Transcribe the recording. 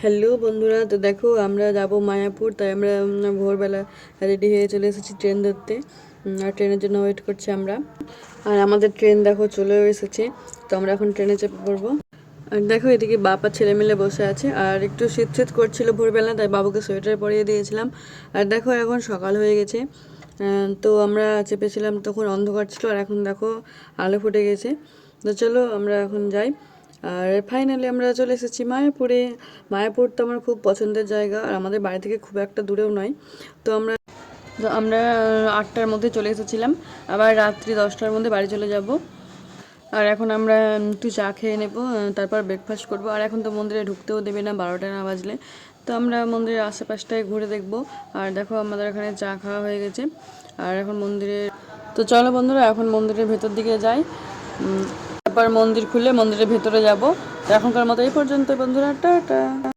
Hello বন্ধুরা, তো দেখো আমরা যাব মায়াপুর। তাই আমরা ভোরবেলা রেডি হয়ে চলে এসেছি ট্রেন ধরতে। আর ট্রেনের জন্য ওয়েট করছি আমরা। আর আমাদের ট্রেন দেখো চলেও এসেছে। তো আমরা এখন ট্রেনে চেপে পড়বো। আর দেখো এদিকে বাবা ছেলে মিলে বসে আছে। আর একটু শীত শীত করছিল ভোরবেলা, তাই বাবুকে সোয়েটার পরিয়ে দিয়েছিলাম। আর দেখো এখন সকাল হয়ে গেছে। তো আমরা চেপেছিলাম তখন অন্ধকার ছিল, আর এখন দেখো আলো ফুটে গেছে। তো চলো আমরা এখন যাই। আর ফাইনালি আমরা চলে এসেছি মায়াপুরে। মায়াপুর তো আমার খুব পছন্দের জায়গা, আর আমাদের বাড়ি থেকে খুব একটা দূরেও নয়। তো আমরা 8টার মধ্যে চলে এসেছিলাম, আবার রাত্রি 10টার মধ্যে বাড়ি চলে যাব। আর এখন আমরা একটু চা খেয়ে নেবো, তারপর ব্রেকফাস্ট করব। আর এখন তো মন্দিরে ঢুকতেও দেবে না 12টা না বাজলে। তো আমরা মন্দিরের আশেপাশটায় ঘুরে দেখব। আর দেখো আমাদের এখানে চা খাওয়া হয়ে গেছে। আর এখন মন্দিরে, তো চলো বন্ধুরা এখন মন্দিরের ভেতর দিকে যাই। তারপর মন্দির খুলে মন্দিরের ভেতরে যাব। তো এখনকার মতো এই পর্যন্ত বন্ধুরা, টাটা।